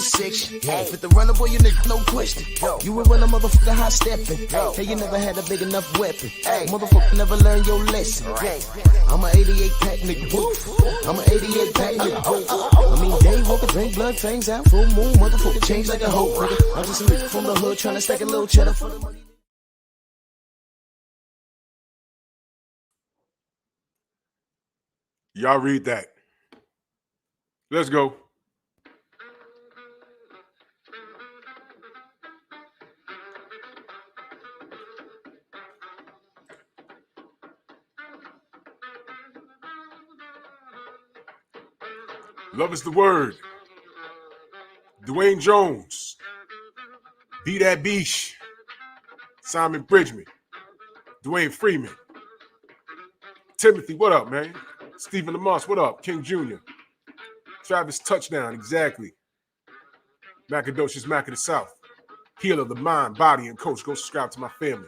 section. Fit the runner, boy, you nigga, no question. You would run a motherfucker high stepping. Hey, you never had a big enough weapon. Motherfucker never learned your lesson. I'm an 88 pack nigga. I'm an 88 pack nigga. I mean, day walker, drink blood, fangs out, full moon, motherfucker change like a hoe, nigga. I'm just a nigga from the hood trying to stack a little cheddar for the money. Y'all read that. Let's go. Love is the word. Dwayne Jones. Be that beach. Simon Bridgman. Dwayne Freeman. Timothy, what up, man? Stephen Lamosse, what up? King Jr. Travis Touchdown, exactly. Macadocious Mac of the South. Healer of the mind, body, and coach. Go subscribe to my family.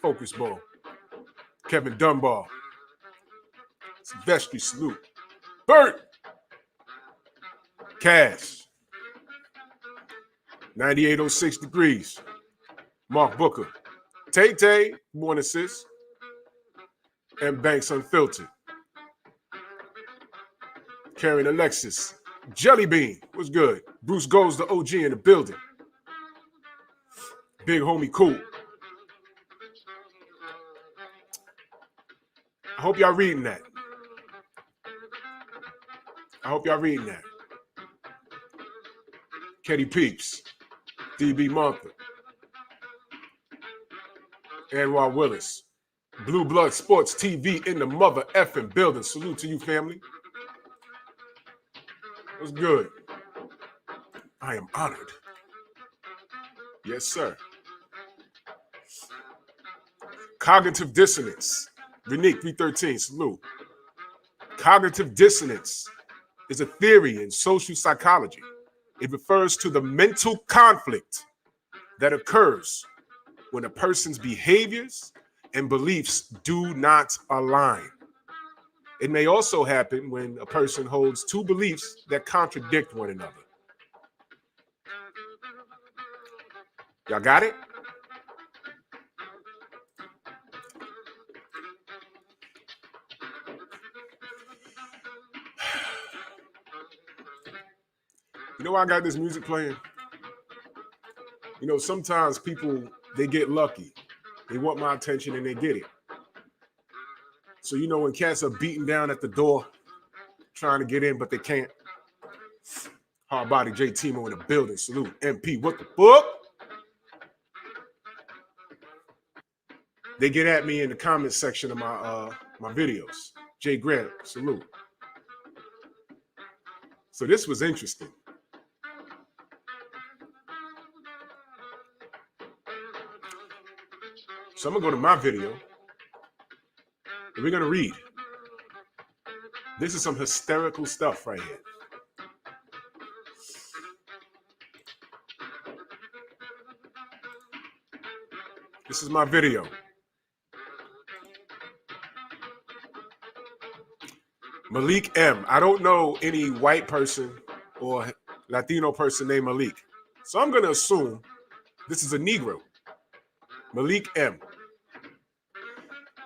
Focus Ball. Kevin Dunbar. Silvestri, salute. Bert. Cash. 9806 degrees. Mark Booker. Tay-Tay, born assist. And Banks Unfiltered. Karen Alexis. Jelly Bean, what's good? Bruce Goes, the OG in the building. Big homie cool. I hope y'all reading that. Ketty Peeps. DB Martha. Anwar Willis. Blue Blood Sports TV in the mother effing building. Salute to you, family. What's good? I am honored. Yes, sir. Cognitive dissonance. Renique 313, salute. Cognitive dissonance is a theory in social psychology. It refers to the mental conflict that occurs when a person's behaviors and beliefs do not align. It may also happen when a person holds two beliefs that contradict one another. Y'all got it? You know why I got this music playing? You know, sometimes people, they get lucky. They want my attention and they get it. So, you know, when cats are beating down at the door, trying to get in, but they can't. Hard body J Timo in the building. Salute. MP, what the fuck? They get at me in the comment section of my videos. Jay Grant, salute. So this was interesting. So I'm gonna go to my video and we're gonna read. This is some hysterical stuff right here. This is my video. Malik M. I don't know any white person or Latino person named Malik. So I'm gonna assume this is a Negro. Malik M.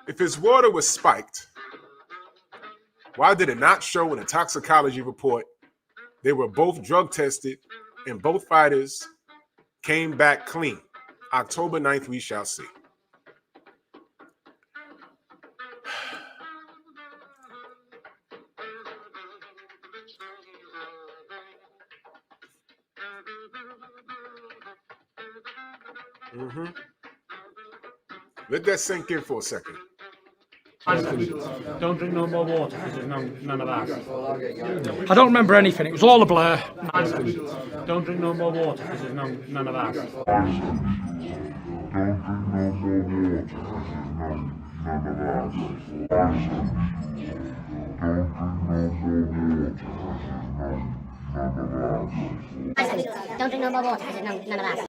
If his water was spiked, why did it not show in a toxicology report they were both drug tested and both fighters came back clean? October 9th, we shall see. Let that sink in for a second. Don't drink no more water because there's none of that. I don't remember anything. It was all a blur. Don't drink no more water because there's none of that. Don't drink no more water because there's none of that.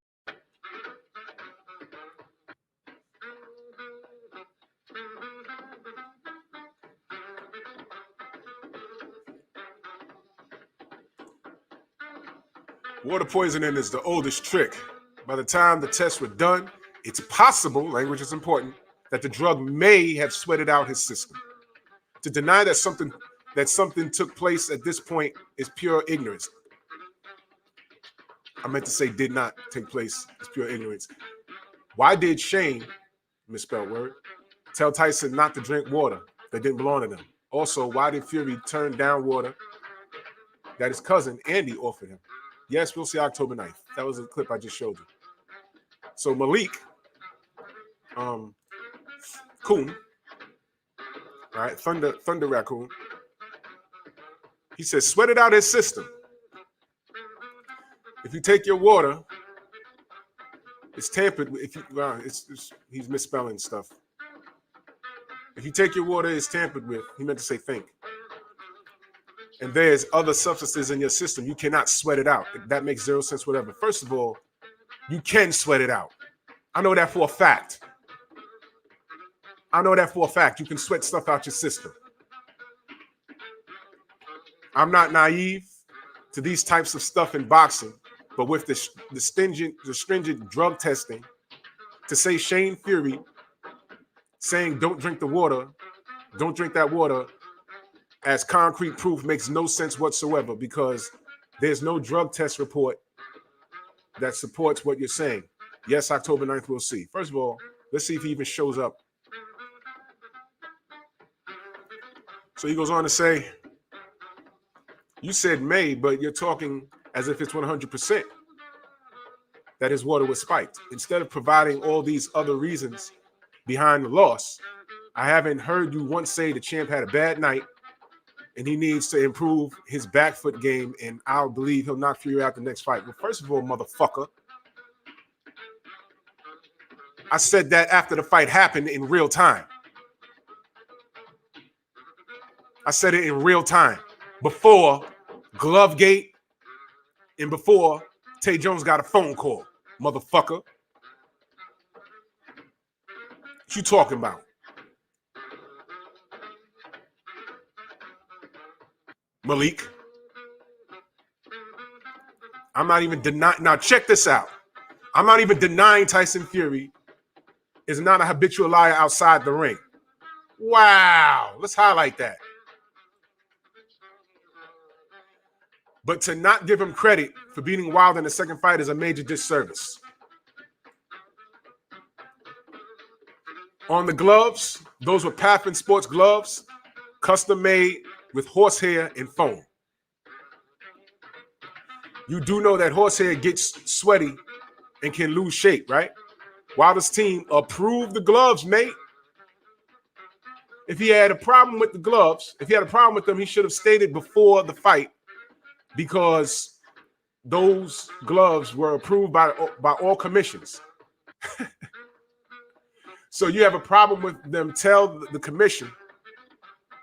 Water poisoning is the oldest trick. By the time the tests were done, it's possible, language is important, that the drug may have sweated out his system. To deny that something took place at this point is pure ignorance. I meant to say did not take place. It's pure ignorance. Why did Shane, misspelled word, tell Tyson not to drink water that didn't belong to them? Also, why did Fury turn down water that his cousin Andy offered him? Yes, we'll see October 9th. That was a clip I just showed you. So Malik, Coon, all right, Thunder Raccoon, he says, sweat it out his system. If you take your water, it's tampered with. He's misspelling stuff. If you take your water, it's tampered with. He meant to say think. And there's other substances in your system. You cannot sweat it out. That makes zero sense, whatever. First of all, you can sweat it out. I know that for a fact. You can sweat stuff out your system. I'm not naive to these types of stuff in boxing, but with the stringent drug testing, to say Shane Fury saying don't drink that water as concrete proof makes no sense whatsoever, because there's no drug test report that supports what you're saying. Yes, October 9th, we'll see. First of all, let's see if he even shows up. So he goes on to say, you said May, but you're talking as if it's 100% that his water was spiked. Instead of providing all these other reasons behind the loss, I haven't heard you once say the champ had a bad night and he needs to improve his back foot game, and I'll believe he'll knock Fury out the next fight. Well, first of all, motherfucker, I said that after the fight happened in real time. I said it in real time, before Glovegate and before Tay Jones got a phone call, motherfucker. What you talking about? Malik, I'm not even denying. Now check this out. I'm not even denying Tyson Fury is not a habitual liar outside the ring. Wow. Let's highlight that. But to not give him credit for beating Wilder in the second fight is a major disservice. On the gloves, those were Paffin Sports gloves, custom made with horsehair and foam. You do know that horsehair gets sweaty and can lose shape, right? Wilder's team approved the gloves, mate. If he had a problem with the gloves, if he had a problem with them, he should have stated before the fight, because those gloves were approved by all commissions. So you have a problem with them, tell the commission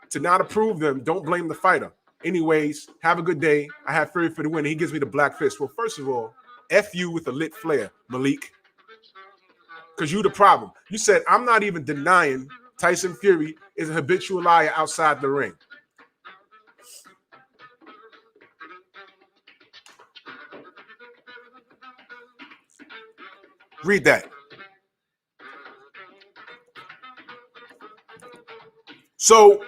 to not approve them. Don't blame the fighter. Anyways, have a good day. I have Fury for the win. He gives me the black fist. Well, first of all, F you with a lit flare, Malik, because you the problem. You said, I'm not even denying Tyson Fury is a habitual liar outside the ring. Read that. So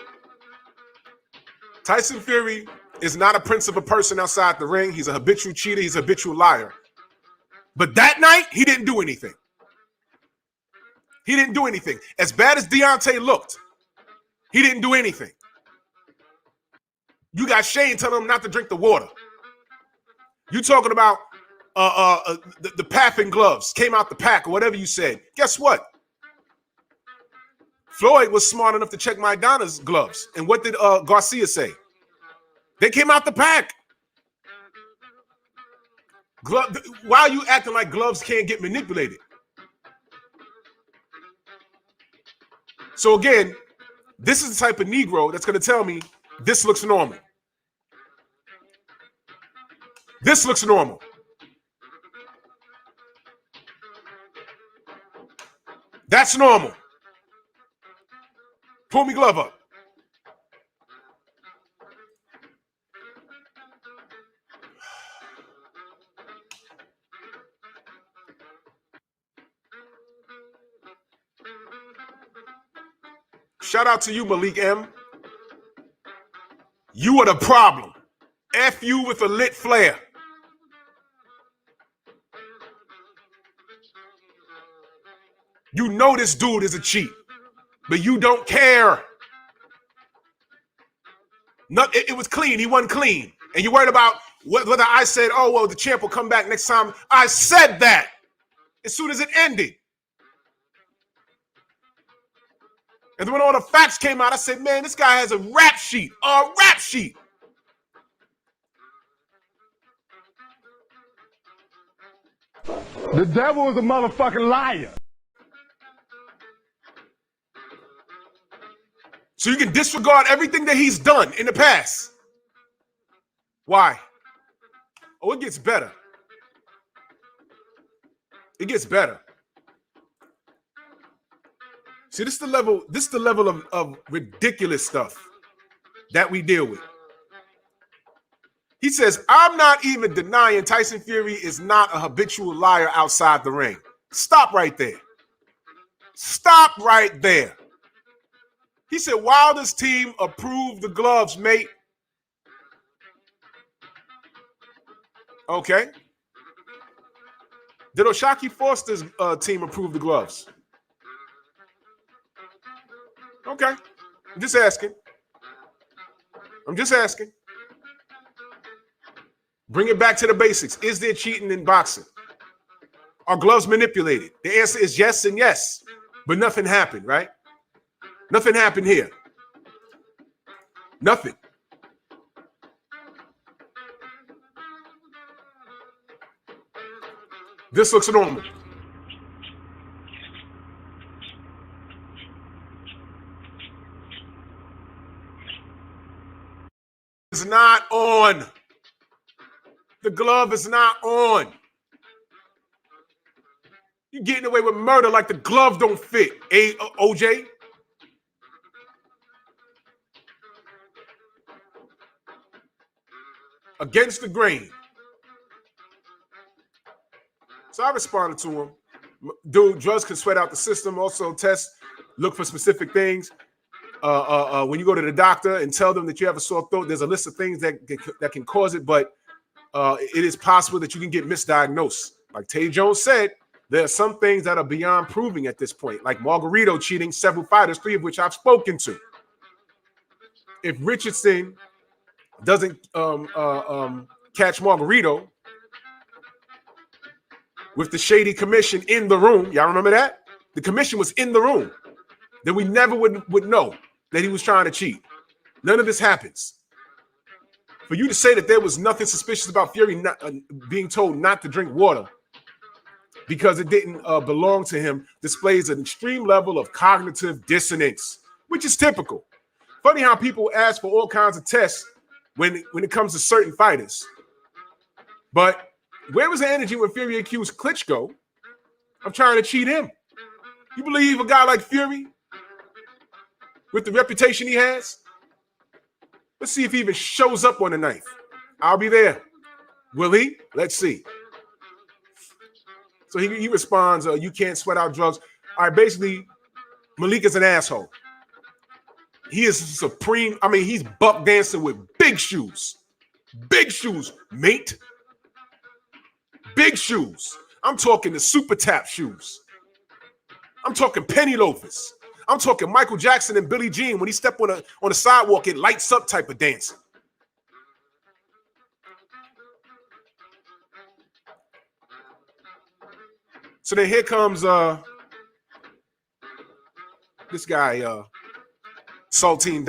Tyson Fury is not a prince of a person outside the ring. He's a habitual cheater. He's a habitual liar. But that night, he didn't do anything. He didn't do anything. As bad as Deontay looked, he didn't do anything. You got Shane telling him not to drink the water. You talking about the Paffin gloves came out the pack or whatever you said. Guess what? Floyd was smart enough to check Maidana's gloves. And what did Garcia say? They came out the pack. Why are you acting like gloves can't get manipulated? So again, this is the type of Negro that's going to tell me this looks normal. This looks normal. That's normal. Pull me glove up. Shout out to you, Malik M. You are the problem. F you with a lit flare. You know this dude is a cheat, but you don't care. It was clean. He wasn't clean. And you worried about whether I said, oh, well, the champ will come back next time. I said that as soon as it ended. And then when all the facts came out, I said, man, this guy has a rap sheet. A rap sheet. The devil is a motherfucking liar. So you can disregard everything that he's done in the past. Why? Oh, it gets better. It gets better. See, this is the level of ridiculous stuff that we deal with. He says, I'm not even denying Tyson Fury is not a habitual liar outside the ring. Stop right there. Stop right there. He said, Wilder's team approved the gloves, mate. Okay. Did Oshaki Foster's team approve the gloves? Okay. I'm just asking. Bring it back to the basics. Is there cheating in boxing? Are gloves manipulated? The answer is yes and yes. But nothing happened, right? Nothing happened here. Nothing. This looks normal. It's not on. The glove is not on. You're getting away with murder like the glove don't fit. OJ? Against the grain. So I responded to him. Dude, drugs can sweat out the system. Also test, look for specific things. When you go to the doctor and tell them that you have a sore throat, there's a list of things that can cause it, but it is possible that you can get misdiagnosed. Like Tay Jones said, there are some things that are beyond proving at this point, like Margarito cheating several fighters, 3 of which I've spoken to. If Richardson doesn't catch Margarito with the shady commission in the room, y'all remember that? The commission was in the room. Then we never would know that he was trying to cheat. None of this happens. For you to say that there was nothing suspicious about Fury not, being told not to drink water because it didn't belong to him displays an extreme level of cognitive dissonance, which is typical. Funny how people ask for all kinds of tests when it comes to certain fighters. But where was the energy when Fury accused Klitschko of trying to cheat him? You believe a guy like Fury, with the reputation he has? Let's see if he even shows up on the ninth. I'll be there. Will he? Let's see. So he responds, you can't sweat out drugs. All right, basically, Malik is an asshole. He is supreme. I mean, he's buck dancing with big shoes. Big shoes, mate. Big shoes. I'm talking the super tap shoes. I'm talking penny loafers. I'm talking Michael Jackson and Billie Jean when he stepped on the sidewalk, it lights up type of dancing. So then here comes this guy, Saint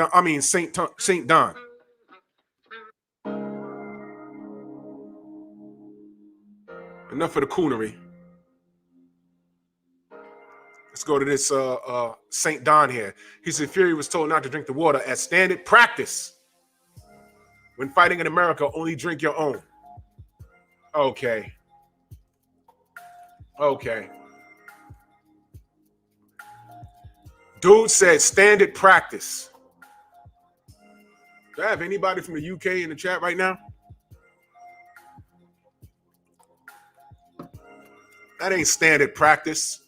Don. Enough of the coonery. Let's go to this St. Don here. He said Fury was told not to drink the water as standard practice. When fighting in America, only drink your own. Okay. Dude said standard practice. Do I have anybody from the UK in the chat right now? That ain't standard practice.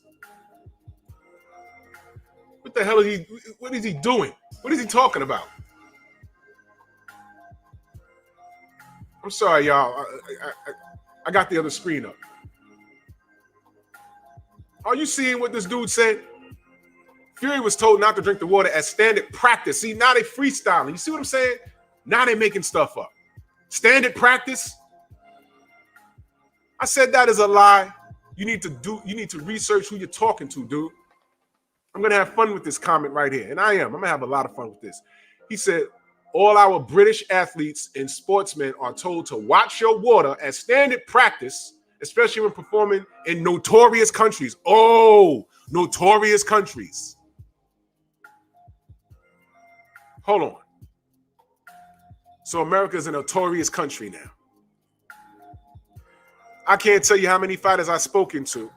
What the hell is he? What is he doing? What is he talking about? I'm sorry, y'all. I got the other screen up. Are you seeing what this dude said? Fury was told not to drink the water as standard practice. See, now they freestyling. You see what I'm saying? Now they making stuff up. Standard practice. I said that is a lie. You need to research who you're talking to, dude. I'm gonna have fun with this comment right here. And I am. I'm gonna have a lot of fun with this. He said, all our British athletes and sportsmen are told to watch your water as standard practice, especially when performing in notorious countries. Oh, notorious countries. Hold on. So America is a notorious country now. I can't tell you how many fighters I've spoken to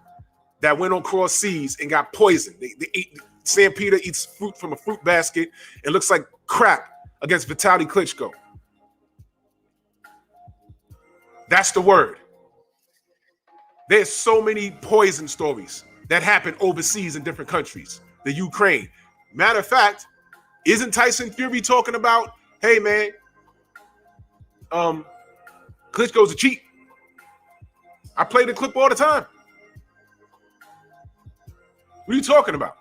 that went across seas and got poisoned. They ate, Sam Peter eats fruit from a fruit basket and looks like crap against Vitaly Klitschko. That's the word. There's so many poison stories that happen overseas in different countries. The Ukraine. Matter of fact, isn't Tyson Fury talking about, hey man, Klitschko's a cheat? I play the clip all the time. What are you talking about?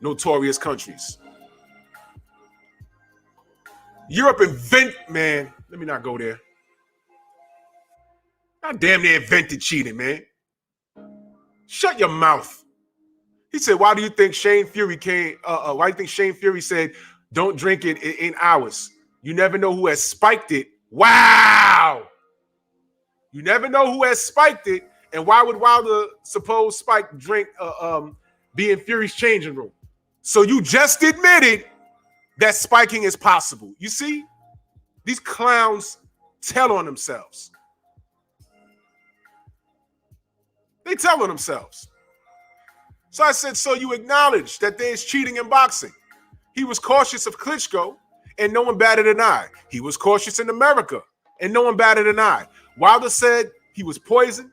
Notorious countries. Europe man, let me not go there. God damn, they invented cheating, man. Shut your mouth. He said, why do you think Shane Fury said, don't drink it in hours? You never know who has spiked it. Wow. You never know who has spiked it. And why would Wilder suppose Spike drink be in Fury's changing room? So you just admitted that spiking is possible. You see? These clowns tell on themselves. They tell on themselves. So I said, so you acknowledge that there's cheating in boxing. He was cautious of Klitschko, and no one batted an eye. He was cautious in America, and no one batted an eye. Wilder said he was poisoned,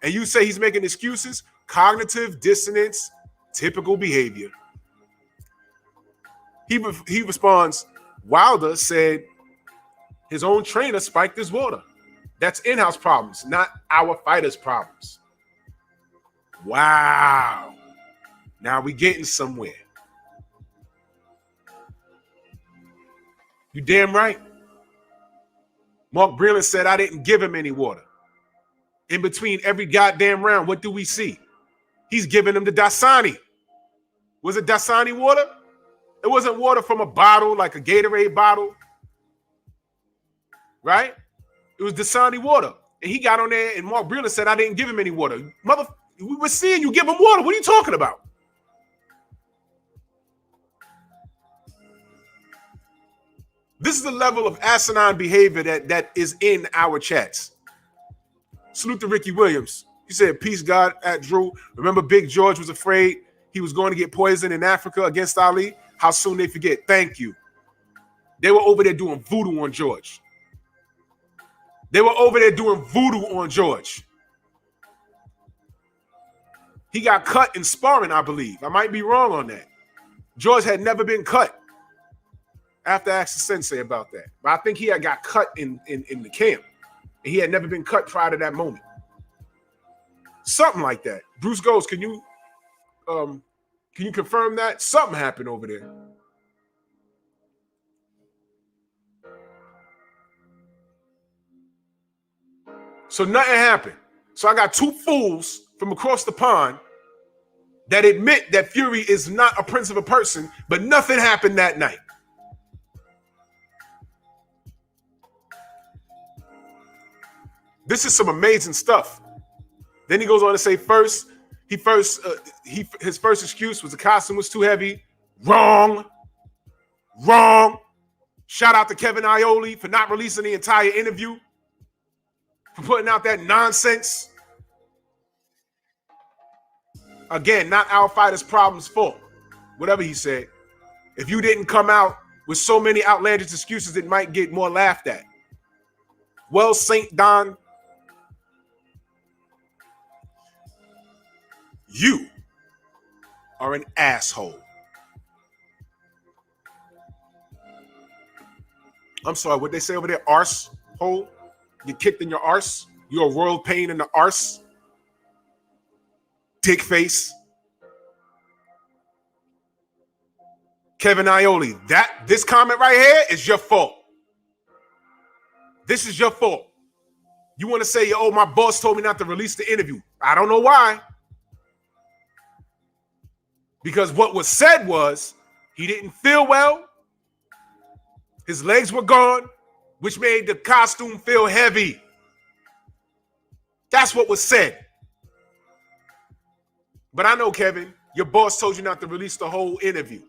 and you say he's making excuses. Cognitive dissonance, typical behavior. He responds, Wilder said his own trainer spiked his water. That's in-house problems, not our fighters' problems. Wow. Now we getting somewhere. You damn right. Mark Breland said I didn't give him any water. In between every goddamn round, what do we see? He's giving him the Dasani. Was it Dasani water? It wasn't water from a bottle, like a Gatorade bottle. Right? It was Dasani water. And he got on there and Mark Breland said I didn't give him any water. We were seeing you give him water. What are you talking about? This is the level of asinine behavior that is in our chats. Salute to Ricky Williams. He said, peace, God, at Drew. Remember Big George was afraid he was going to get poisoned in Africa against Ali? How soon they forget. Thank you. They were over there doing voodoo on George. They were over there doing voodoo on George. He got cut in sparring, I believe. I might be wrong on that. George had never been cut. I have to ask the sensei about that. But I think he had got cut in the camp. And he had never been cut prior to that moment. Something like that. Bruce Ghost, can you confirm that? Something happened over there. So nothing happened. So I got two fools from across the pond that admit that Fury is not a prince of a person, but nothing happened that night. This is some amazing stuff. Then he goes on to say his first excuse was the costume was too heavy. Wrong. Shout out to Kevin Iole for not releasing the entire interview, for putting out that nonsense. Again, not our fighters' problem's fault. Whatever he said. If you didn't come out with so many outlandish excuses, it might get more laughed at. Well, St. Don, you are an asshole. I'm sorry, what they say over there? Arse hole? You kicked in your arse? You're a royal pain in the arse? Dick face? Kevin Ioli, this comment right here is your fault. This is your fault. You want to say, oh, my boss told me not to release the interview. I don't know why. Because what was said was he didn't feel well. His legs were gone, which made the costume feel heavy. That's what was said. But I know, Kevin, your boss told you not to release the whole interview.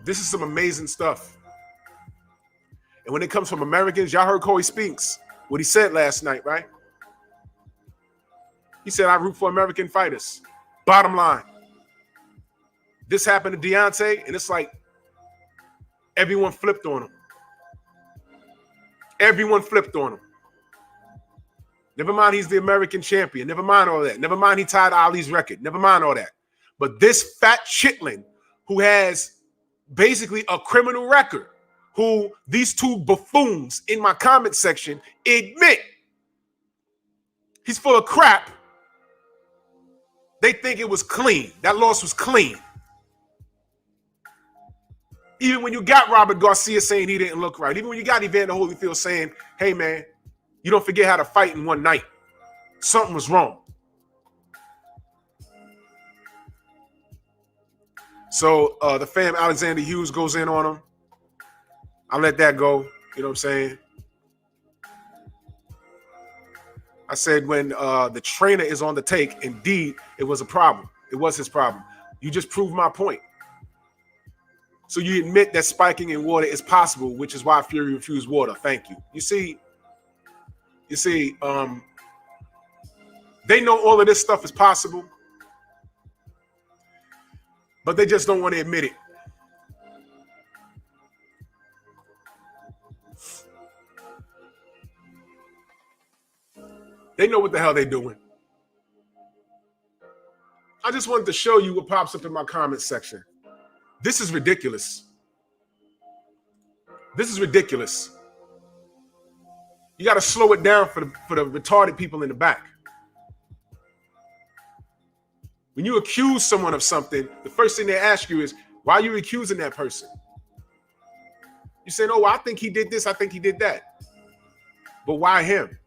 This is some amazing stuff. And when it comes from Americans, y'all heard Corey Spinks, what he said last night, right? He said, I root for American fighters. Bottom line. This happened to Deontay, and it's like everyone flipped on him. Everyone flipped on him. Never mind he's the American champion. Never mind all that. Never mind he tied Ali's record. Never mind all that. But this fat chitling who has basically a criminal record, who these two buffoons in my comment section admit he's full of crap. They think it was clean. That loss was clean. Even when you got Robert Garcia saying he didn't look right. Even when you got Evander Holyfield saying, hey, man, you don't forget how to fight in one night. Something was wrong. So the fam Alexander Hughes goes in on him. I let that go. You know what I'm saying? I said when the trainer is on the take, indeed, it was a problem. It was his problem. You just proved my point. So you admit that spiking in water is possible, which is why Fury refused water. Thank you. You see, they know all of this stuff is possible, but they just don't want to admit it. They know what the hell they're doing. I just wanted to show you what pops up in my comment section. This is ridiculous. This is ridiculous. You got to slow it down for the retarded people in the back. When you accuse someone of something, the first thing they ask you is, why are you accusing that person? You say, oh, well, I think he did this, I think he did that. But why him?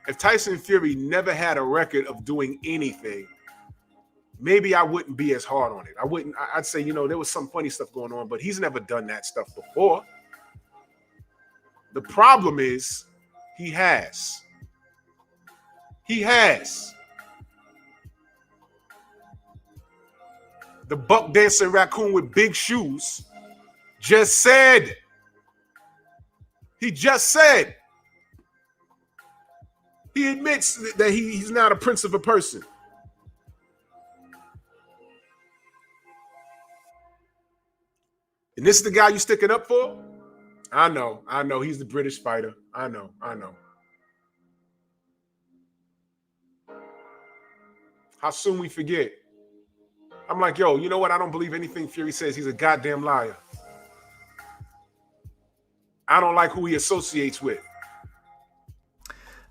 If Tyson Fury never had a record of doing anything, maybe I wouldn't be as hard on it. I'd say, there was some funny stuff going on, but he's never done that stuff before. The problem is he has. He has. The buck dancing raccoon with big shoes just said. He just said. He admits that he's not a prince of a person. And this is the guy you sticking up for? I know. He's the British fighter. I know. How soon we forget. I'm like, yo, you know what? I don't believe anything Fury says. He's a goddamn liar. I don't like who he associates with.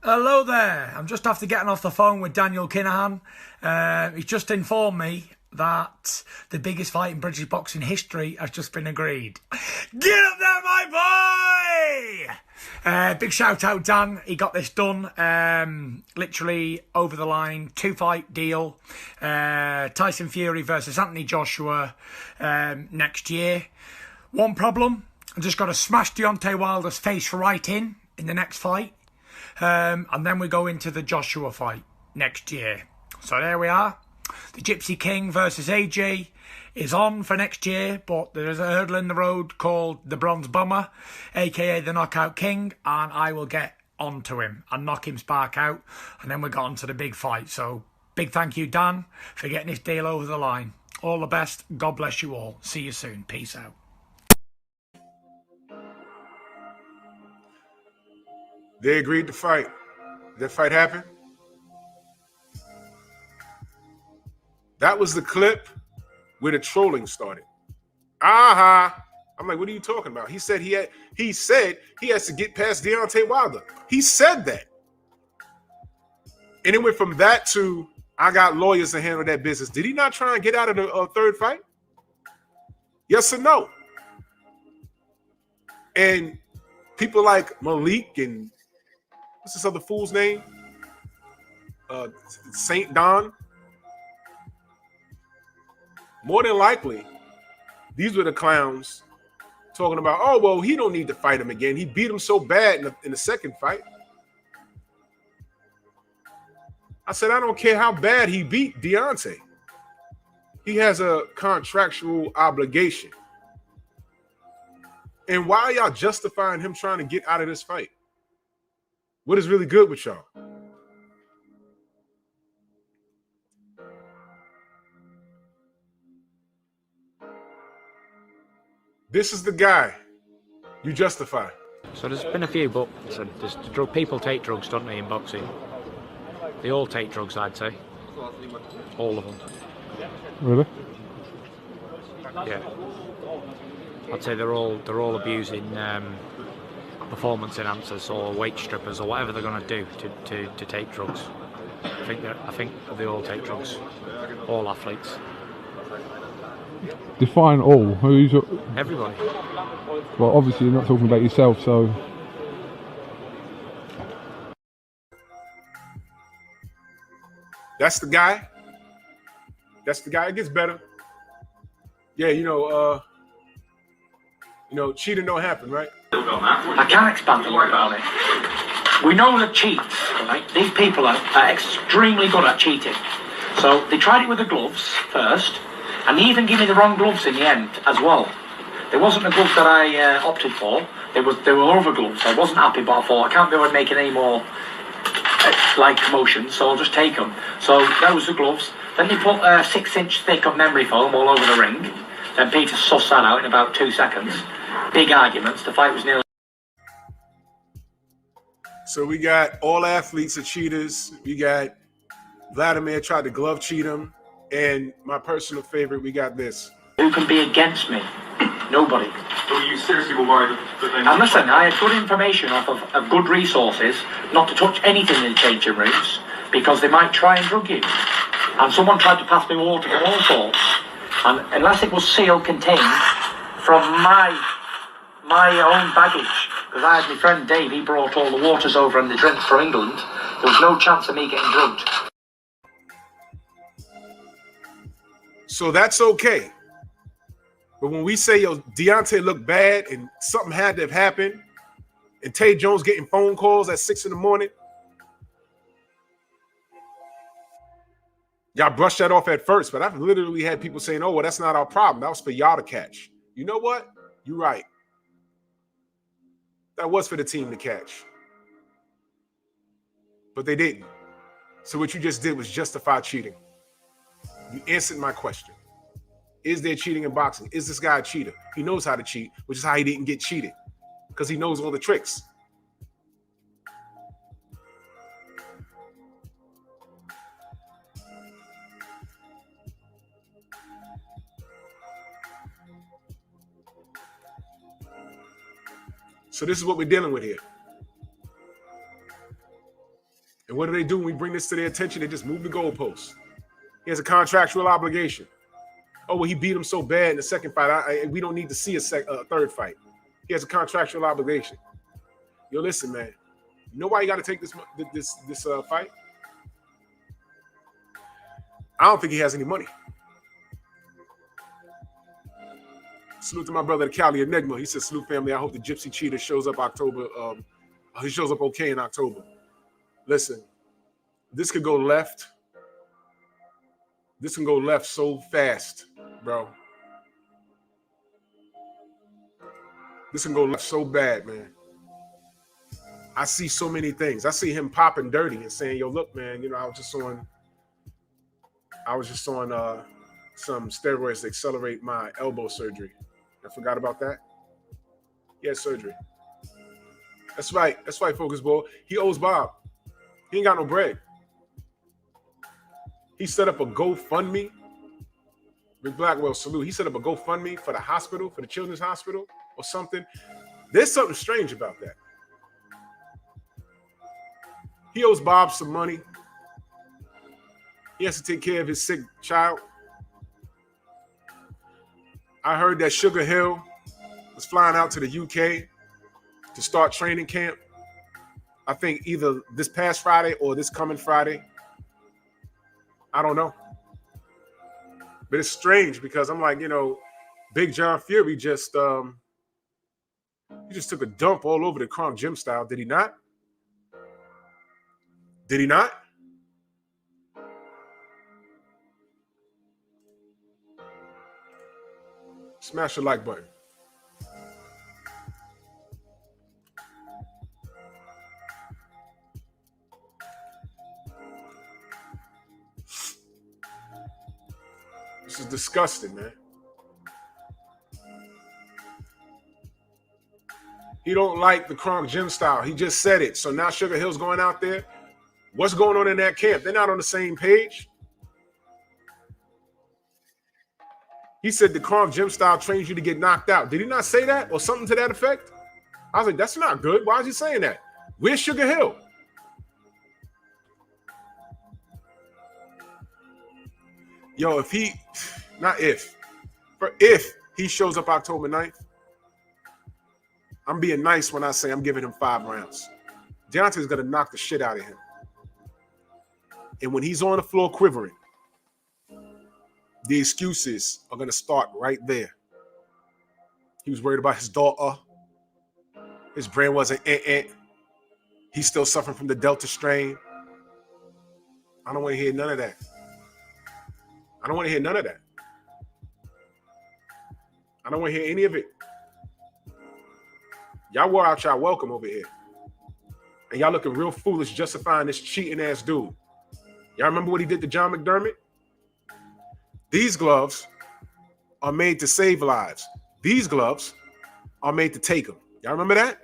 Hello there. I'm just after getting off the phone with Daniel Kinahan. He's just informed me that the biggest fight in British boxing history has just been agreed. Get up there, my boy! Big shout out, Dan. He got this done. Literally over the line. 2-fight deal. Tyson Fury versus Anthony Joshua next year. One problem. I've just got to smash Deontay Wilder's face right in the next fight. And then we go into the Joshua fight next year. So there we are. The Gypsy King versus AJ is on for next year, but there is a hurdle in the road called the Bronze Bomber, aka the Knockout King, and I will get onto him and knock him spark out, and then we got onto the big fight. So big thank you, Dan, for getting this deal over the line. All the best. God bless you all. See you soon. Peace out. They agreed to fight. Did that fight happen? That was the clip where the trolling started. I'm like, what are you talking about? He said he has to get past Deontay Wilder. He said that. And it went from that to, I got lawyers to handle that business. Did he not try and get out of the third fight? Yes or no? And people like Malik and what's this other fool's name? Saint Don. More than likely, these were the clowns talking about, oh, well, he don't need to fight him again. He beat him so bad in the second fight. I said, I don't care how bad he beat Deontay. He has a contractual obligation. And why are y'all justifying him trying to get out of this fight? What is really good with y'all? This is the guy you justify. So there's been a few, but people take drugs, don't they, in boxing? They all take drugs, I'd say. All of them. Really? Yeah. I'd say they're all abusing performance enhancers or weight strippers or whatever they're going to do to take drugs. I think they all take drugs. All athletes. Define all. Who's Everybody. well? Obviously, you're not talking about yourself, so. That's the guy. That's the guy. It gets better. Yeah, cheating don't happen, right? I can't expand a lot on it. We know that cheats, right? These people are extremely good at cheating. So they tried it with the gloves first, and they even gave me the wrong gloves in the end as well. There wasn't the gloves that I opted for. They were other gloves. I wasn't happy, but I thought I can't be making any more like motions, so I'll just take them. So that was the gloves. Then they put a 6-inch thick of memory foam all over the ring. Then Peter sussed that out in about 2 seconds. Big arguments. The fight was nearly. So we got all athletes are cheaters. We got Vladimir tried to glove cheat him. And my personal favorite, we got this. Who can be against me? Nobody. So you seriously were worried that they... And listen, I had good information off of good resources not to touch anything in the changing rooms because they might try and drug you. And someone tried to pass me water from all sorts. And unless it was sealed contained from my own baggage, because I had my friend Dave, he brought all the waters over and the drinks from England, there was no chance of me getting drugged. So that's okay. But when we say, Deontay looked bad and something had to have happened, and Tay Jones getting phone calls at 6 a.m, y'all brushed that off at first, but I've literally had people saying, oh, well, that's not our problem. That was for y'all to catch. You know what? You're right. That was for the team to catch. But they didn't. So what you just did was justify cheating. You answered my question. Is there cheating in boxing? Is this guy a cheater? He knows how to cheat, which is how he didn't get cheated, because he knows all the tricks. So this is what we're dealing with here. And what do they do when we bring this to their attention? They just move the goalposts. He has a contractual obligation. Oh, well, he beat him so bad in the second fight. We don't need to see a third fight. He has a contractual obligation. Yo, listen, man. You know why you got to take this fight? I don't think he has any money. Salute to my brother, the Cali Enigma. He said, salute family. I hope the Gypsy Cheetah shows up October. He shows up okay in October. Listen, this could go left. This can go left so fast, bro. This can go left so bad, man. I see so many things. I see him popping dirty and saying, yo, look, man, I was just on some steroids to accelerate my elbow surgery. I forgot about that. He had surgery. That's right. That's right, Focus Ball. He owes Bob. He ain't got no bread. He set up a GoFundMe. Rick Blackwell, salute. He set up a GoFundMe for the hospital, for the children's hospital or something. There's something strange about that. He owes Bob some money. He has to take care of his sick child. I heard that Sugar Hill was flying out to the UK to start training camp. I think either this past Friday or this coming Friday. I don't know. But it's strange because I'm like, Big John Fury just took a dump all over the Kronk gym style. Did he not? Did he not? Smash the like button. This is disgusting, man. He don't like the Kronk gym style. He just said it. So now Sugar Hill's going out there. What's going on in that camp? They're not on the same page. He said the Kronk gym style trains you to get knocked out. Did he not say that or something to that effect? I was like, that's not good. Why is he saying that? Where's Sugar Hill? Yo, if he shows up October 9th, I'm being nice when I say I'm giving him 5 rounds. Deontay's going to knock the shit out of him. And when he's on the floor quivering, the excuses are going to start right there. He was worried about his daughter. His brain wasn't He's still suffering from the Delta strain. I don't want to hear none of that. I don't want to hear none of that. I don't want to hear any of it. Y'all wore out y'all welcome over here. And y'all looking real foolish justifying this cheating ass dude. Y'all remember what he did to John McDermott? These gloves are made to save lives. These gloves are made to take them. Y'all remember that?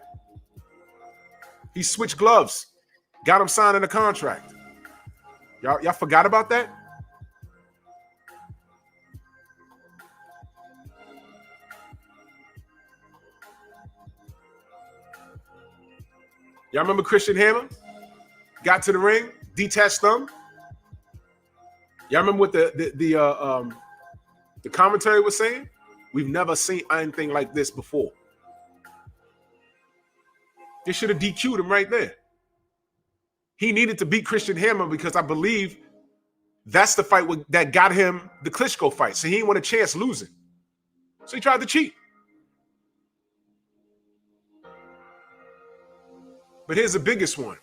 He switched gloves, got him signing a contract. Y'all forgot about that? Y'all remember Christian Hammer? Got to the ring, detached thumb. Y'all remember what the commentary was saying? We've never seen anything like this before. They should have DQ'd him right there. He needed to beat Christian Hammer because I believe that's the fight that got him the Klitschko fight. So he didn't want a chance losing. So he tried to cheat. But here's the biggest one.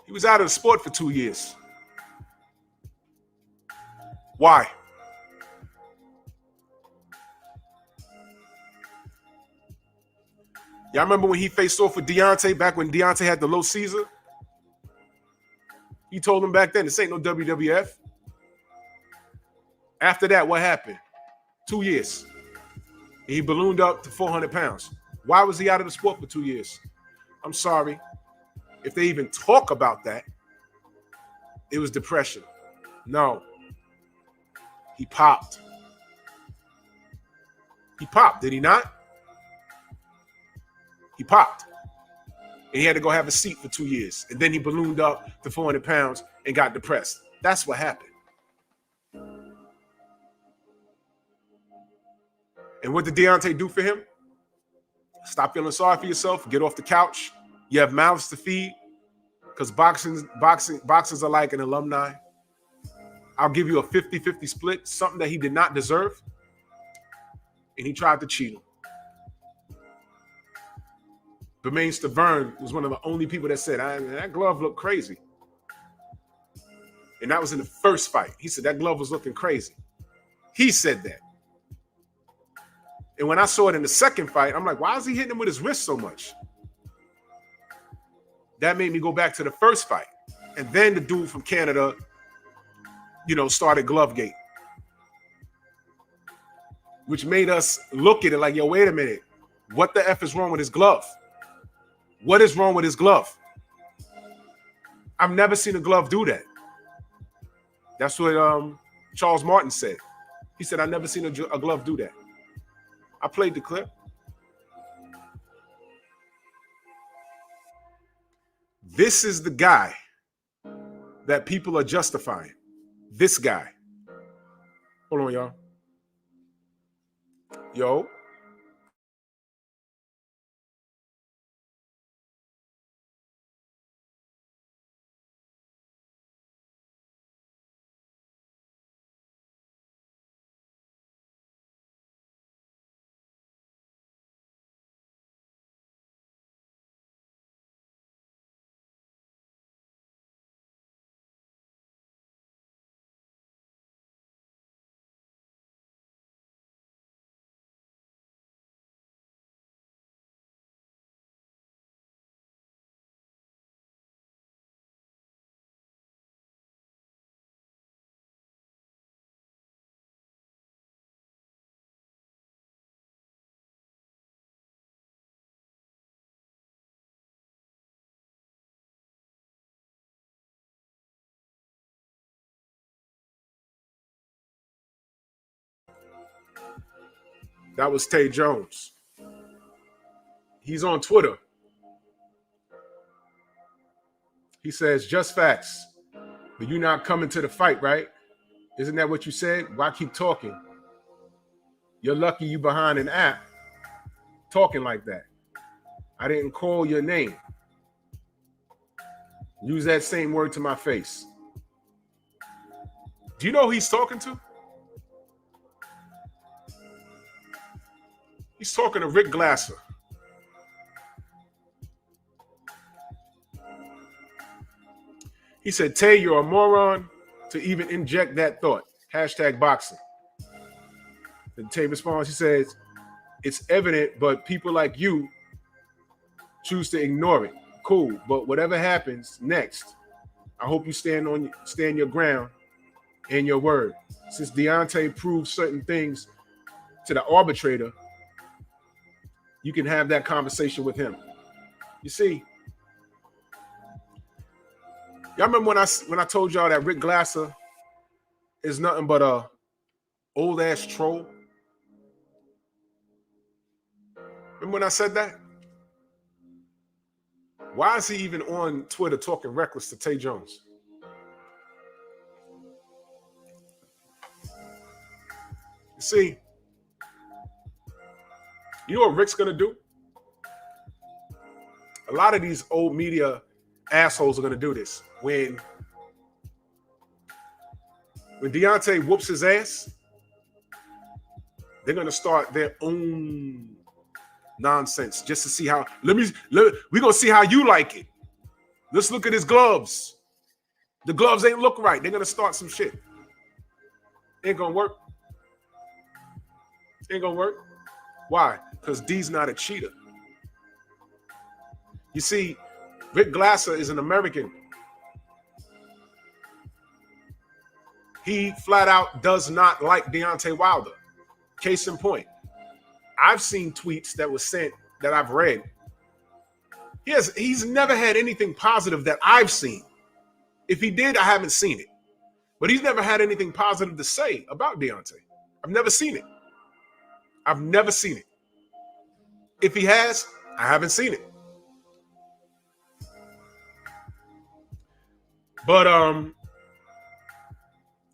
He was out of the sport for 2 years. Why? Y'all remember when he faced off with Deontay back when Deontay had the low Caesar? He told him back then, this ain't no WWF. After that, what happened? 2 years. And he ballooned up to 400 pounds. Why was he out of the sport for 2 years? I'm sorry. If they even talk about that, it was depression. No. He popped. He popped, did he not? He popped. And he had to go have a seat for 2 years. And then he ballooned up to 400 pounds and got depressed. That's what happened. And what did Deontay do for him? Stop feeling sorry for yourself. Get off the couch. You have mouths to feed. Because boxers are like an alumni. I'll give you a 50-50 split, something that he did not deserve. And he tried to cheat him. Bermain Stavern was one of the only people that said, that glove looked crazy. And that was in the first fight. He said that glove was looking crazy. He said that. And when I saw it in the second fight, I'm like, why is he hitting him with his wrist so much? That made me go back to the first fight. And then the dude from Canada, started Glovegate. which made us look at it like, yo, wait a minute. What the F is wrong with his glove? What is wrong with his glove? I've never seen a glove do that. That's what Charles Martin said. He said, I've never seen a glove do that. I played the clip. This is the guy that people are justifying. This guy. Hold on, y'all. Yo. That was Tay Jones. He's on Twitter. He says, just facts. But you're not coming to the fight, right? Isn't that what you said? Why keep talking? You're lucky you behind an app talking like that. I didn't call your name. Use that same word to my face. Do you know who he's talking to? He's talking to Rick Glasser. He said, Tay, you're a moron to even inject that thought. Hashtag boxing. Then Tay responds, he says, it's evident, but people like you choose to ignore it. Cool, but whatever happens next, I hope you stand your ground and your word. Since Deontay proved certain things to the arbitrator, you can have that conversation with him. You see, y'all remember when I told y'all that Rick Glasser is nothing but a old ass troll? Remember when I said that? Why is he even on Twitter talking reckless to Tay Jones? You see, you know what Rick's gonna do? A lot of these old media assholes are gonna do this. When Deontay whoops his ass, they're gonna start their own nonsense just to see how. We're gonna see how you like it. Let's look at his gloves. The gloves ain't look right. They're gonna start some shit. Ain't gonna work. Ain't gonna work. Why? Because D's not a cheater. You see, Rick Glasser is an American. He flat out does not like Deontay Wilder. Case in point, I've seen tweets that were sent that I've read. He's never had anything positive that I've seen. If he did, I haven't seen it. But he's never had anything positive to say about Deontay. I've never seen it. I've never seen it. If he has, I haven't seen it. But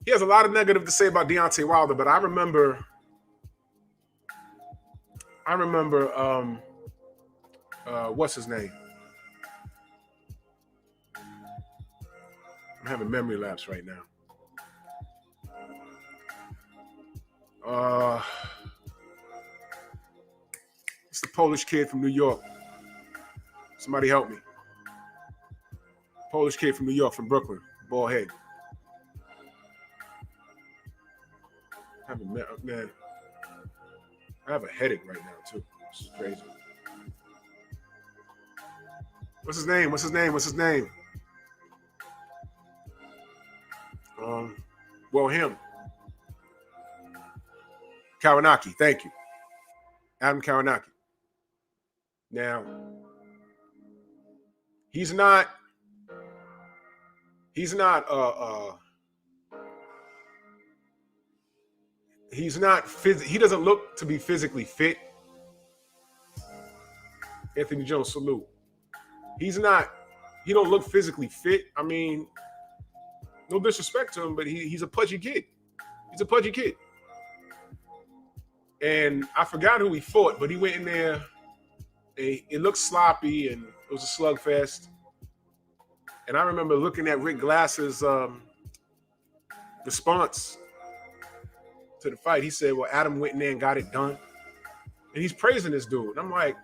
he has a lot of negative to say about Deontay Wilder. But I remember what's his name? I'm having memory lapse right now. It's the Polish kid from New York. Somebody help me. Polish kid from New York, from Brooklyn. Bald head. Man, I have a headache right now, too. This is crazy. What's his name? Well, him. Kawanaki, thank you. Adam Kawanaki. Now, he's not he doesn't look to be physically fit. Anthony Jones, salute. He don't look physically fit. I mean, no disrespect to him, but he's a pudgy kid. He's a pudgy kid. And I forgot who he fought, but he went in there. It looked sloppy, and it was a slugfest. And I remember looking at Rick Glass's response to the fight. He said, well, Adam went in there and got it done. And he's praising this dude. And I'm like,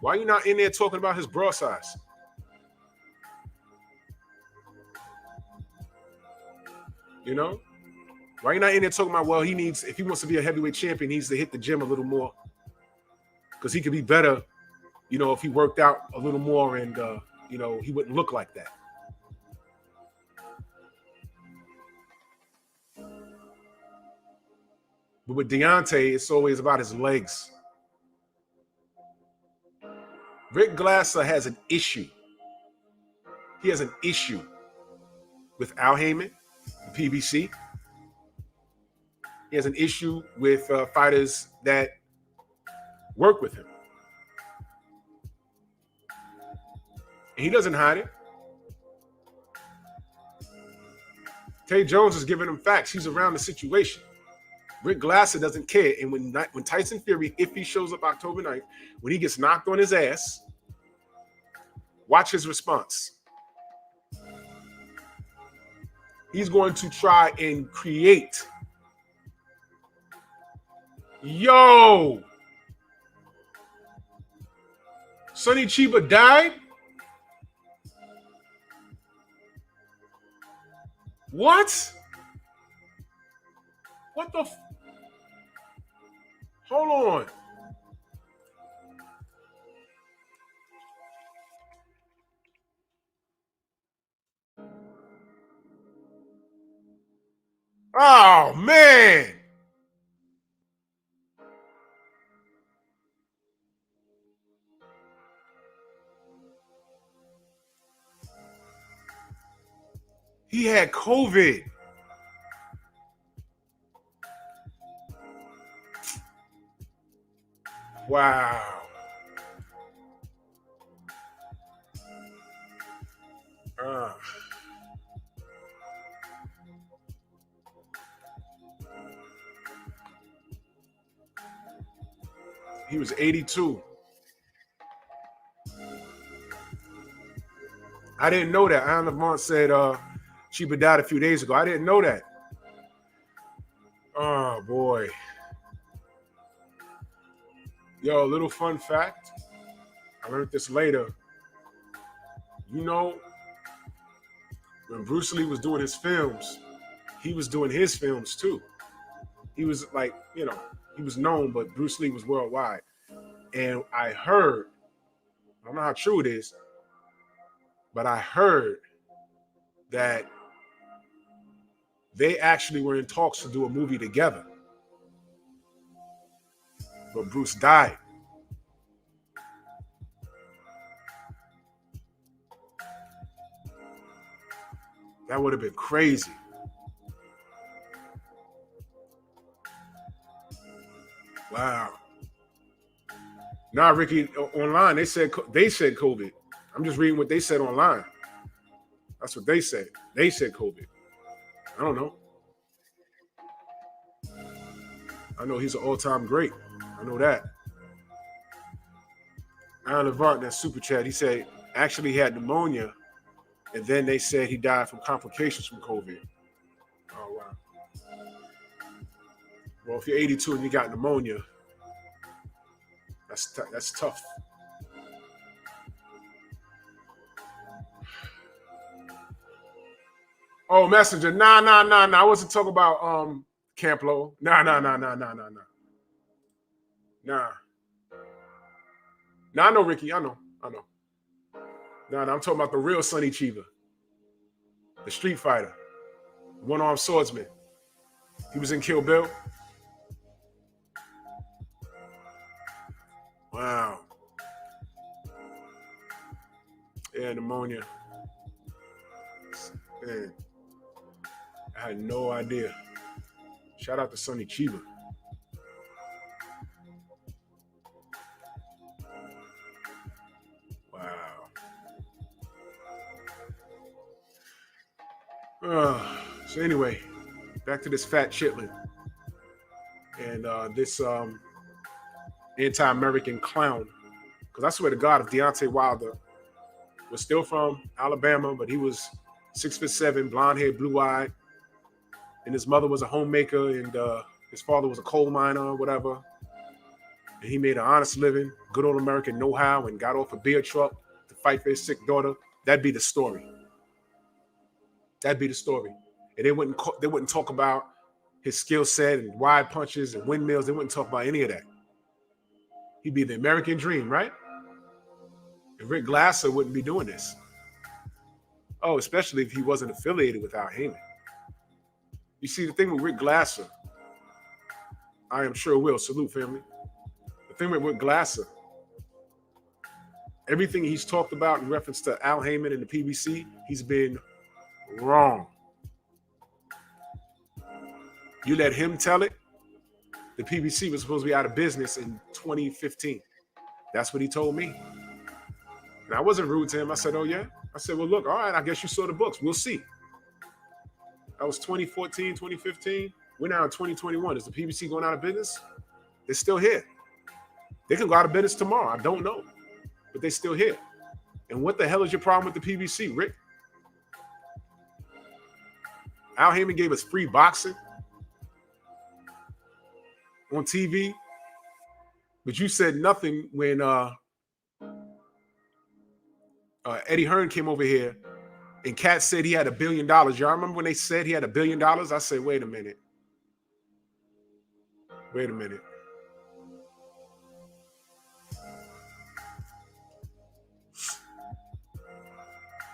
why are you not in there talking about his bra size? You know? Why are you not in there talking about, well, if he wants to be a heavyweight champion, he needs to hit the gym a little more. Because he could be better, you know, if he worked out a little more and, you know, he wouldn't look like that. But with Deontay, it's always about his legs. Rick Glasser has an issue. He has an issue with Al Heyman, the PBC. He has an issue with fighters that work with him. And he doesn't hide it. Tay Jones is giving him facts. He's around the situation. Rick Glasser doesn't care. And when Tyson Fury, if he shows up October 9th, when he gets knocked on his ass, watch his response. He's going to try and create. Yo! Sonny Chiba died? What? What the Hold on. Oh, man. He had COVID. Wow. He was 82. I didn't know that. Alan Lamont said Chiba died a few days ago. I didn't know that. Oh, boy. Yo, a little fun fact. I learned this later. You know, when Bruce Lee was doing his films, he was doing his films too. He was like, you know, he was known, but Bruce Lee was worldwide. And I heard, I don't know how true it is, but I heard that they actually were in talks to do a movie together. But Bruce died. That would have been crazy. Wow. Nah, Ricky, online, they said COVID. I'm just reading what they said online. That's what they said. They said COVID. I don't know. I know he's an all-time great. I know that. Alan Levant, that super chat, he said actually he had pneumonia, and then they said he died from complications from COVID. Oh, wow. Well, if you're 82 and you got pneumonia, that's tough. Oh, Messenger. Nah. I wasn't talking about Camplo. Nah. Nah, I know, Ricky. I know. Nah, I'm talking about the real Sonny Chiba. The Street Fighter. One-armed swordsman. He was in Kill Bill. Wow. Yeah, pneumonia. Man, I had no idea. Shout out to Sonny Chiba. Wow. So anyway, back to this fat chitlin and this anti-American clown. Because I swear to God, if Deontay Wilder was still from Alabama, but he was 6'7", blonde hair, blue eyed, and his mother was a homemaker, and his father was a coal miner or whatever, and he made an honest living, good old American know-how, and got off a beer truck to fight for his sick daughter, that'd be the story. That'd be the story. And they wouldn't talk about his skill set and wide punches and windmills. They wouldn't talk about any of that. He'd be the American dream, right? And Rick Glasser wouldn't be doing this. Oh, especially if he wasn't affiliated with Al Heyman. You see, the thing with Rick Glasser, I am sure will, salute family. The thing with Rick Glasser, everything he's talked about in reference to Al Heyman and the PBC, he's been wrong. You let him tell it. The PBC was supposed to be out of business in 2015. That's what he told me. And I wasn't rude to him. I said, oh, yeah? I said, well, look, all right, I guess you saw the books. We'll see. That was 2014, 2015. We're now in 2021. Is the PBC going out of business? They're still here. They can go out of business tomorrow. I don't know. But they're still here. And what the hell is your problem with the PBC, Rick? Al Heyman gave us free boxing on TV, but you said nothing when Eddie Hearn came over here and Cat said he had $1 billion. Y'all remember when they said he had $1 billion? I said, wait a minute. Wait a minute.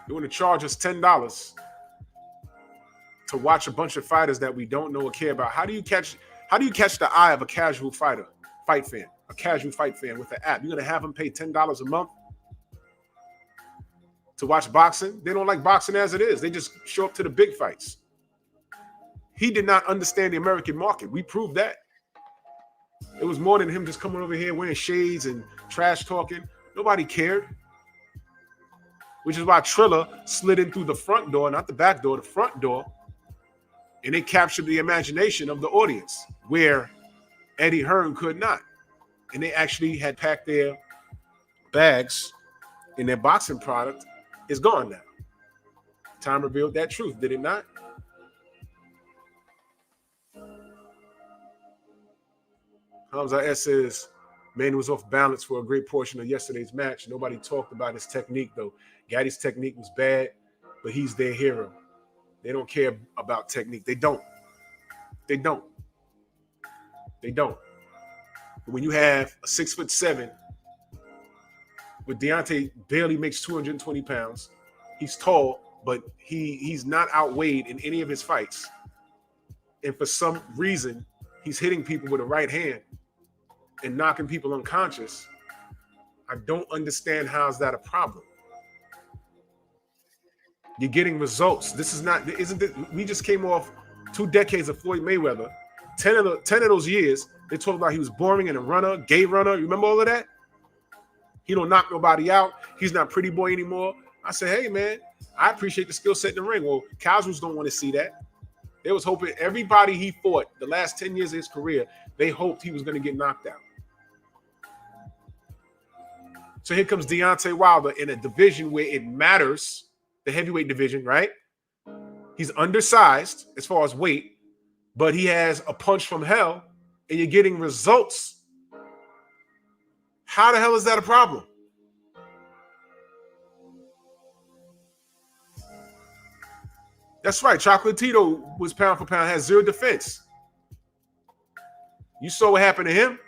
You want to charge us $10 to watch a bunch of fighters that we don't know or care about? How do you catch the eye of a casual fight fan, a casual fight fan with an app? You're going to have them pay $10 a month to watch boxing? They don't like boxing as it is. They just show up to the big fights. He did not understand the American market. We proved that. It was more than him just coming over here wearing shades and trash talking. Nobody cared. Which is why Triller slid in through the front door, not the back door, the front door. And it captured the imagination of the audience where Eddie Hearn could not. And they actually had packed their bags and their boxing product is gone now. Time revealed that truth, did it not? Hamza S says, man was off balance for a great portion of yesterday's match. Nobody talked about his technique, though. Gaddy's technique was bad, but he's their hero. They don't care about technique. They don't. They don't. They don't. But when you have a 6'7", with Deontay barely makes 220 pounds, he's tall, but he's not outweighed in any of his fights. And for some reason, he's hitting people with a right hand and knocking people unconscious. I don't understand how's that a problem. You're getting results. This is not, isn't it? We just came off 2 decades of Floyd Mayweather. 10 of those years, they talked about he was boring and a runner, gay runner. You remember all of that? He don't knock nobody out. He's not pretty boy anymore. I said, hey, man, I appreciate the skill set in the ring. Well, casuals don't want to see that. They was hoping everybody he fought the last 10 years of his career, they hoped he was going to get knocked out. So here comes Deontay Wilder in a division where it matters, the heavyweight division, right? He's undersized as far as weight, but he has a punch from hell, and you're getting results. How the hell is that a problem? That's right. Chocolatito was pound for pound, has 0 defense. You saw what happened to him?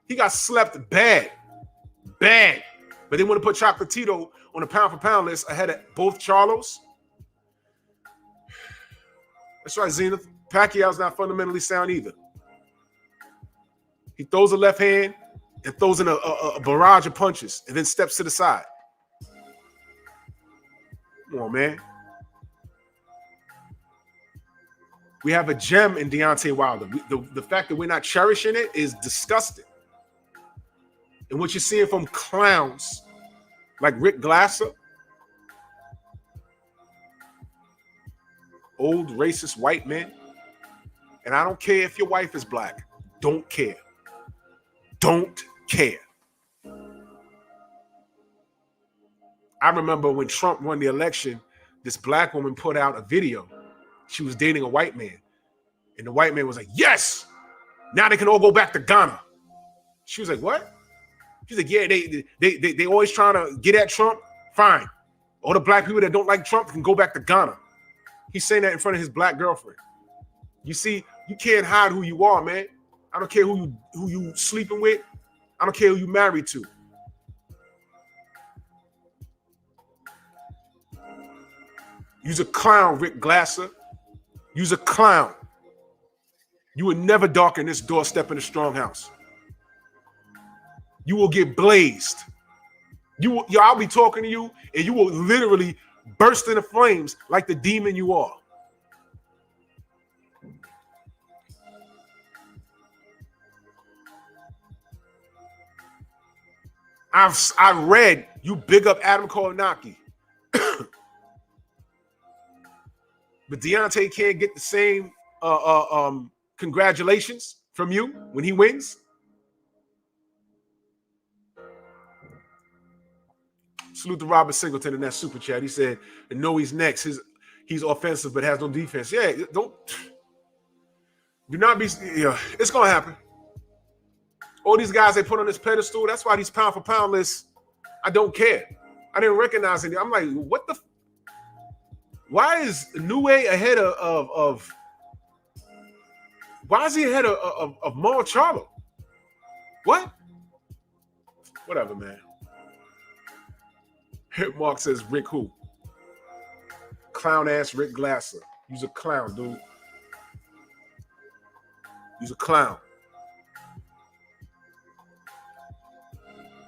He got slept bad. Bad. But they want to put Chocolatito on the pound for pound list ahead of both Charlos. That's right, Zenith. Pacquiao's not fundamentally sound either. He throws a left hand, and throws in a barrage of punches and then steps to the side. Come on, man. We have a gem in Deontay Wilder. The fact that we're not cherishing it is disgusting. And what you're seeing from clowns like Rick Glasser, old racist white men, and I don't care if your wife is black. Don't care. Don't care. I remember when Trump won the election, this black woman put out a video. She was dating a white man. And the white man was like, yes, now they can all go back to Ghana. She was like, what? She's like, yeah, they always trying to get at Trump. Fine. All the black people that don't like Trump can go back to Ghana. He's saying that in front of his black girlfriend. You see, you can't hide who you are, man. I don't care who you sleeping with. I don't care who you married to. You's a clown, Rick Glasser. You's a clown. You would never darken this doorstep in a strong house. You will get blazed. I'll be talking to you, and you will literally burst into flames like the demon you are. I read you big up Adam Kolanaki. But Deontay can't get the same congratulations from you when he wins. Salute to Robert Singleton in that super chat. He said, "No, he's next. He's offensive but has no defense." Yeah, do not be. Yeah, it's gonna happen. All these guys they put on this pedestal. That's why these pound for pound lists. I don't care. I didn't recognize any. I'm like, what the? Why is Niue ahead of why is he ahead of Maul Charlo? What? Whatever, man. Mark says, Rick who? Clown ass Rick Glasser. You's a clown, dude. You's a clown.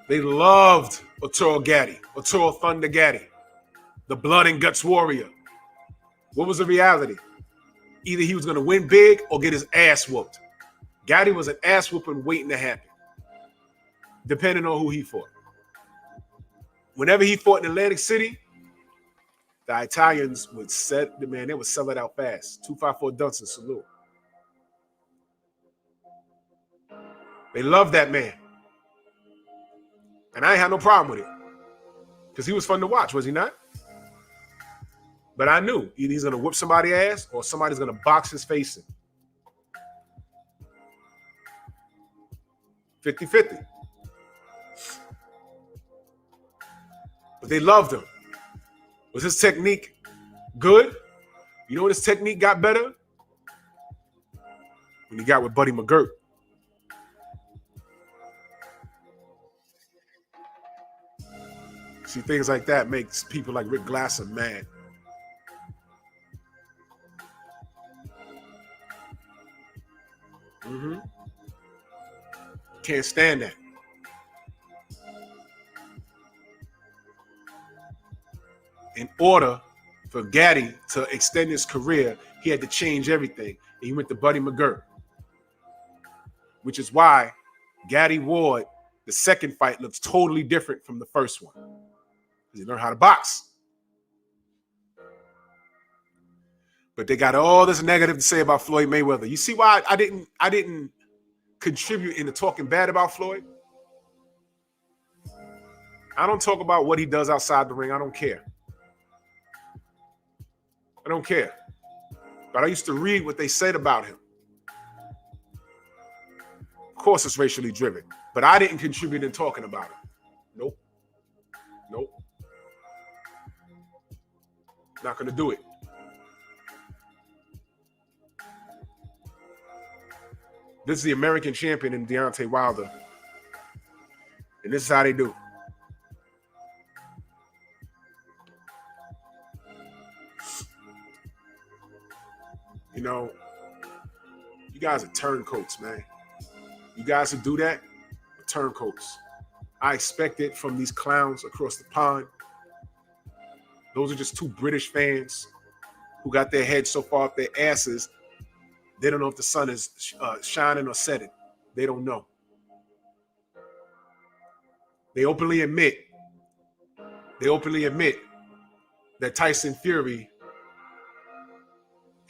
They loved Arturo Gatti, Arturo Thunder Gatti, the blood and guts warrior. What was the reality? Either he was going to win big or get his ass whooped. Gatti was an ass whooping waiting to happen, depending on who he fought. Whenever he fought in Atlantic City, the Italians would they would sell it out fast. 254 Dunson, salute. They loved that man. And I ain't had no problem with it. Because he was fun to watch, was he not? But I knew either he's going to whip somebody's ass or somebody's going to box his face in. 50-50. But they loved him. Was his technique good? You know when his technique got better? When he got with Buddy McGirt. See, things like that makes people like Rick Glasser mad. Can't stand that. In order for Gatti to extend his career, he had to change everything. And he went to Buddy McGirt. Which is why Gatti Ward, the second fight, looks totally different from the first one. Because he learned how to box. But they got all this negative to say about Floyd Mayweather. You see why I didn't contribute into talking bad about Floyd? I don't talk about what he does outside the ring. I don't care. I don't care. But I used to read what they said about him. Of course, it's racially driven. But I didn't contribute in talking about him. Nope. Not going to do it. This is the American champion in Deontay Wilder. And this is how they do. You know, you guys are turncoats, man. You guys who do that are turncoats. I expect it from these clowns across the pond. Those are just two British fans who got their heads so far up their asses, they don't know if the sun is shining or setting. They don't know. They openly admit that Tyson Fury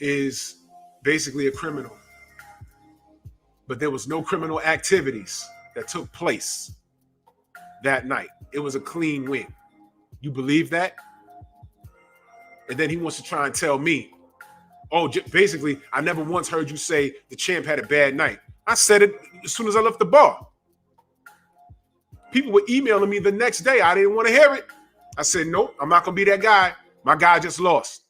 is basically a criminal. But there was no criminal activities that took place that night. It was a clean win. You believe that? And then he wants to try and tell me, oh, basically, I never once heard you say the champ had a bad night. I said it as soon as I left the bar. People were emailing me the next day. I didn't want to hear it. I said, nope, I'm not going to be that guy. My guy just lost.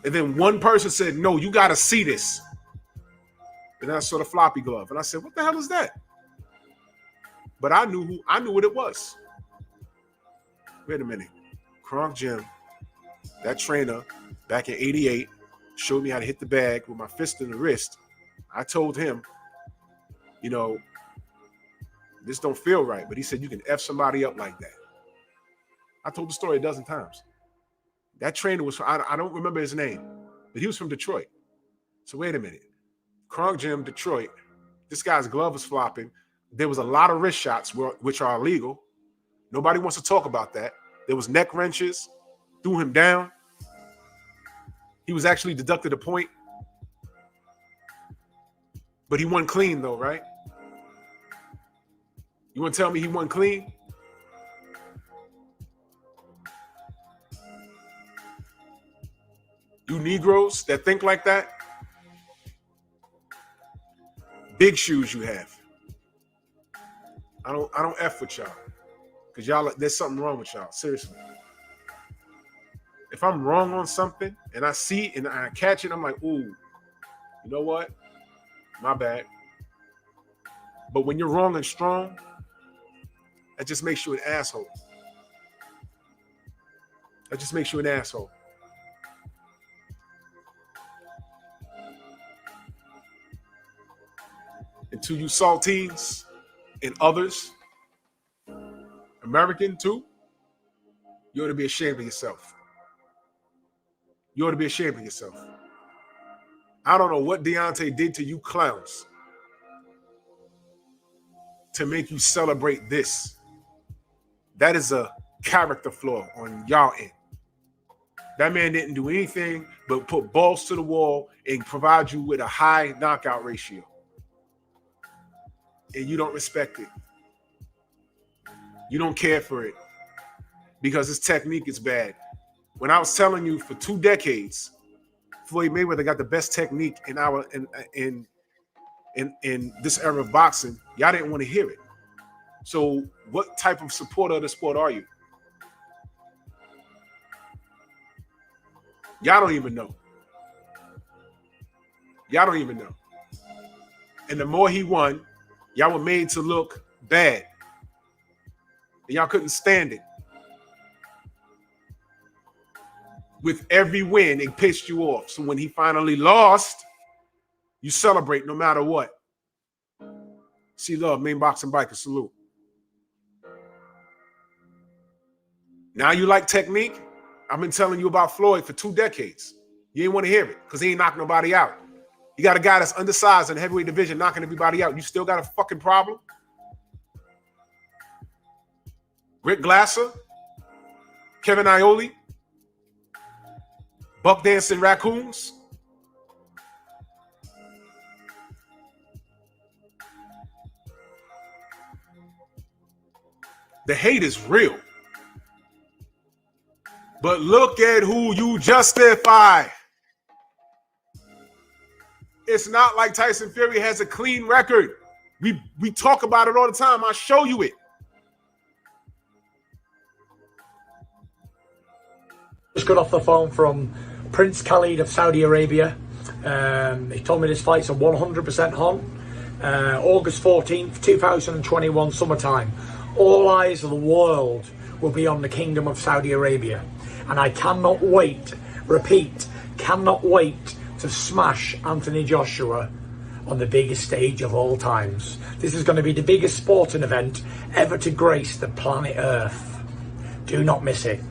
And then one person said, no, you got to see this. And then I saw the floppy glove. And I said, what the hell is that? But I knew what it was. Wait a minute. Kronk Jim, that trainer back in 88, showed me how to hit the bag with my fist in the wrist. I told him, you know, this don't feel right. But he said, you can F somebody up like that. I told the story a dozen times. That trainer was, I don't remember his name, but he was from Detroit. So wait a minute. Kronk Gym, Detroit. This guy's glove was flopping. There was a lot of wrist shots, which are illegal. Nobody wants to talk about that. There was neck wrenches, threw him down. He was actually deducted a point. But he won clean though, right? You want to tell me he won clean? You Negroes that think like that, big shoes you have. I don't F with y'all. Because y'all, there's something wrong with y'all. Seriously. If I'm wrong on something and I see and I catch it, I'm like, ooh, you know what? My bad. But when you're wrong and strong, that just makes you an asshole. That just makes you an asshole. And to you saltines and others, American too, you ought to be ashamed of yourself. You ought to be ashamed of yourself. I don't know what Deontay did to you clowns to make you celebrate this. That is a character flaw on y'all end. That man didn't do anything but put balls to the wall and provide you with a high knockout ratio. And you don't respect it. You don't care for it because his technique is bad. When I was telling you for 2 decades, Floyd Mayweather got the best technique in this era of boxing, y'all didn't want to hear it. So what type of supporter of the sport are you? Y'all don't even know. Y'all don't even know. And the more he won, y'all were made to look bad. And y'all couldn't stand it. With every win, it pissed you off. So when he finally lost, you celebrate no matter what. See love, main boxing biker, salute. Now you like technique? I've been telling you about Floyd for 2 decades. You ain't want to hear it because he ain't knocked nobody out. You got a guy that's undersized in the heavyweight division knocking everybody out. You still got a fucking problem? Rick Glasser, Kevin Iole, Buck Dancing Raccoons. The hate is real. But look at who you justify. It's not like Tyson Fury has a clean record. We talk about it all the time. I'll show you it. Just got off the phone from Prince Khalid of Saudi Arabia. He told me this fight's a 100% on. August 14th, 2021, summertime. All eyes of the world will be on the Kingdom of Saudi Arabia. And I cannot wait, repeat, cannot wait to smash Anthony Joshua on the biggest stage of all times. This is going to be the biggest sporting event ever to grace the planet Earth. Do not miss it.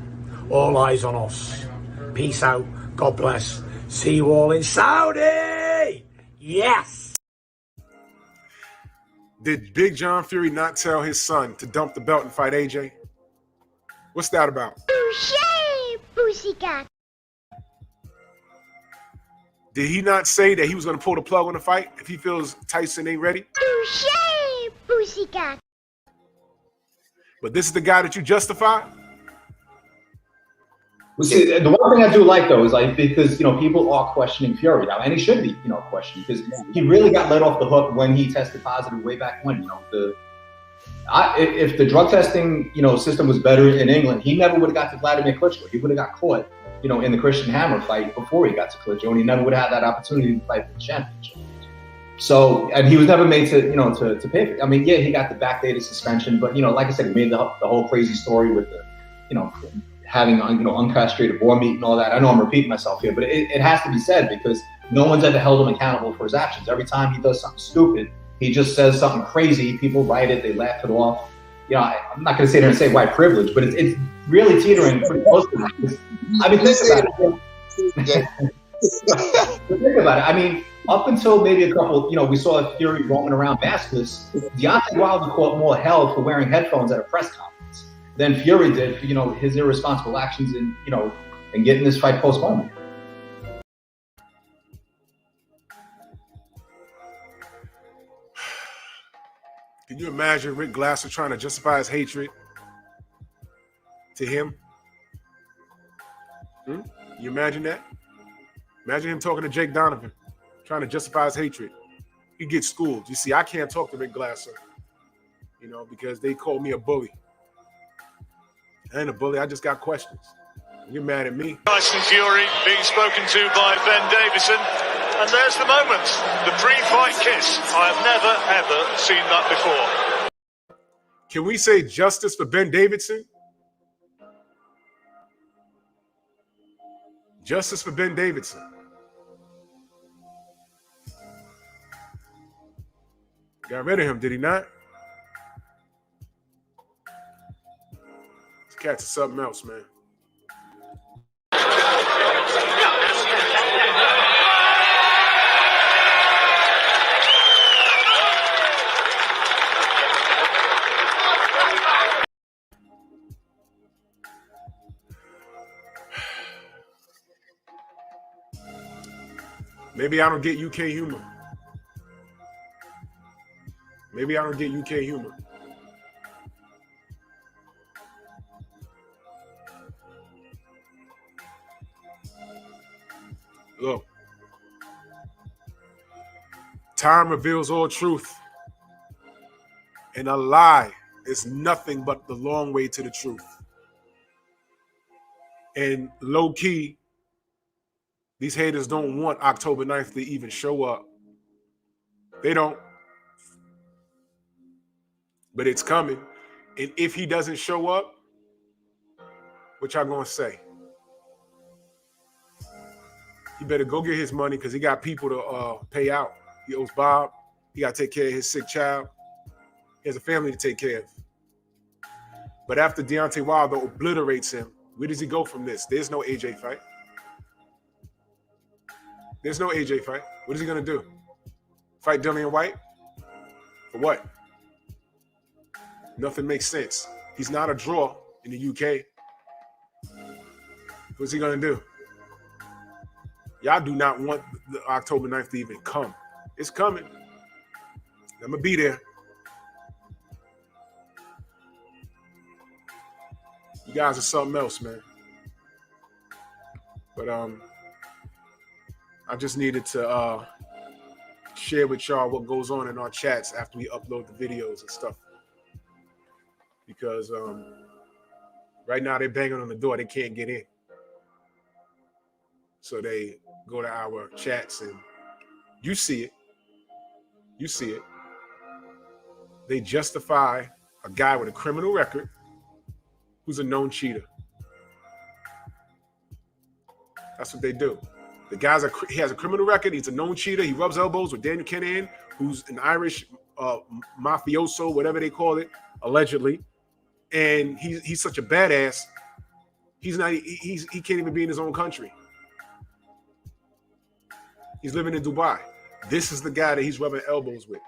All eyes on us. Peace out. God bless. See you all in Saudi. Yes. Did Big John Fury not tell his son to dump the belt and fight AJ? What's that about? Touché, pussycat. Did he not say that he was going to pull the plug on the fight if he feels Tyson ain't ready? Touché, pussycat. But this is the guy that you justify? Well, see, the one thing I do like though is like, because people are questioning Fury now, and he should be questioned, because he really got let off the hook when he tested positive way back when. If the drug testing system was better in England, he never would have got to Vladimir Klitschko. He would have got caught in the Christian Hammer fight before he got to Klitschko, and he never would have had that opportunity to fight for the championship. So, and he was never made to to pay for it. I mean, yeah, he got the backdated suspension, but like I said, he made the whole crazy story with the having uncastrated boar meat and all that. I know I'm repeating myself here, but it has to be said, because no one's ever held him accountable for his actions. Every time he does something stupid, he just says something crazy. People write it, they laugh it off. I'm not going to sit here and say white privilege, but it's really teetering pretty close to that. I mean, think about it. Think about it. I mean, up until maybe a couple, we saw Fury roaming around maskless. Deontay Wilder caught more hell for wearing headphones at a press conference than Fury did for, his irresponsible actions in getting this fight postponed. Can you imagine Rick Glasser trying to justify his hatred to him? You imagine that? Imagine him talking to Jake Donovan, trying to justify his hatred. He gets schooled. You see, I can't talk to Rick Glasser, because they call me a bully. I ain't a bully. I just got questions. You're mad at me. Tyson Fury being spoken to by Ben Davison. And there's the moment, the pre-fight kiss. I have never, ever seen that before. Can we say justice for Ben Davidson? Justice for Ben Davidson. Got rid of him, did he not? This cat's something else, man. Maybe I don't get UK humor. Maybe I don't get UK humor. Look, time reveals all truth, and a lie is nothing but the long way to the truth. And low key, these haters don't want October 9th to even show up. They don't. But it's coming. And if he doesn't show up, what y'all gonna say? He better go get his money, because he got people to pay out. He owes Bob. He got to take care of his sick child. He has a family to take care of. But after Deontay Wilder obliterates him, where does he go from this? There's no AJ fight. There's no AJ fight. What is he going to do? Fight Dillian White? For what? Nothing makes sense. He's not a draw in the UK. What's he going to do? Y'all do not want the October 9th to even come. It's coming. I'm going to be there. You guys are something else, man. But I just needed to share with y'all what goes on in our chats after we upload the videos and stuff. Because right now they're banging on the door. They can't get in. So they go to our chats and you see it. You see it. They justify a guy with a criminal record who's a known cheater. That's what they do. The guy's he has a criminal record. He's a known cheater. He rubs elbows with Daniel Kinahan, who's an Irish mafioso, whatever they call it, allegedly. And he's such a badass. He can't even be in his own country. He's living in Dubai. This is the guy that he's rubbing elbows with.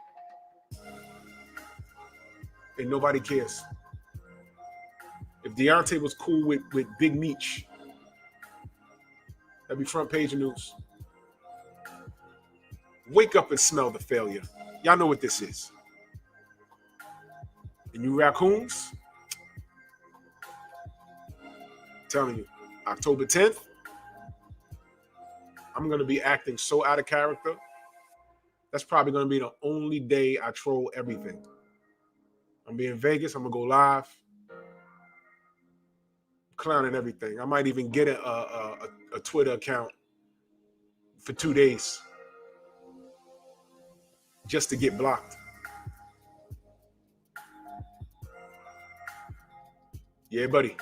And nobody cares. If Deontay was cool with Big Meech, that'd be front page of news. Wake up and smell the failure. Y'all know what this is. And you raccoons, I'm telling you, October 10th, I'm going to be acting so out of character. That's probably going to be the only day I troll everything. I'm being in Vegas. I'm going to go live. Clowning everything. I might even get a Twitter account for 2 days just to get blocked. Yeah, buddy.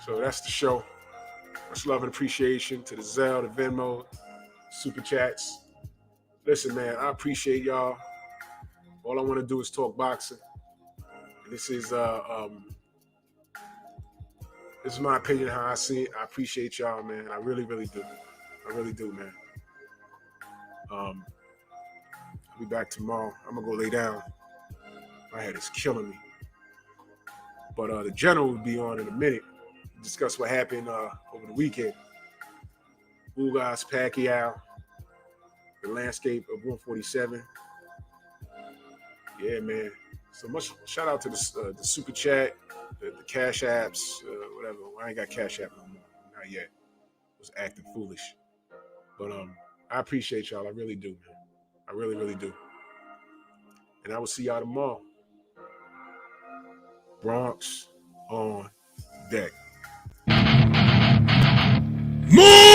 So that's the show. Much love and appreciation to the Zelle, the Venmo, Super Chats. Listen, man, I appreciate y'all. All I want to do is talk boxing. This is my opinion, how I see it. I appreciate y'all, man. I really, really do. I really do, man. I'll be back tomorrow. I'm gonna go lay down. My head is killing me. But the general will be on in a minute. Discuss what happened over the weekend. Ugas, Pacquiao, the landscape of 147. Yeah, man. So much shout out to the Super Chat, the Cash Apps, whatever. I ain't got Cash App no more. Not yet. I was acting foolish. But I appreciate y'all. I really do, man. I really, really do. And I will see y'all tomorrow. Bronx on deck. Move!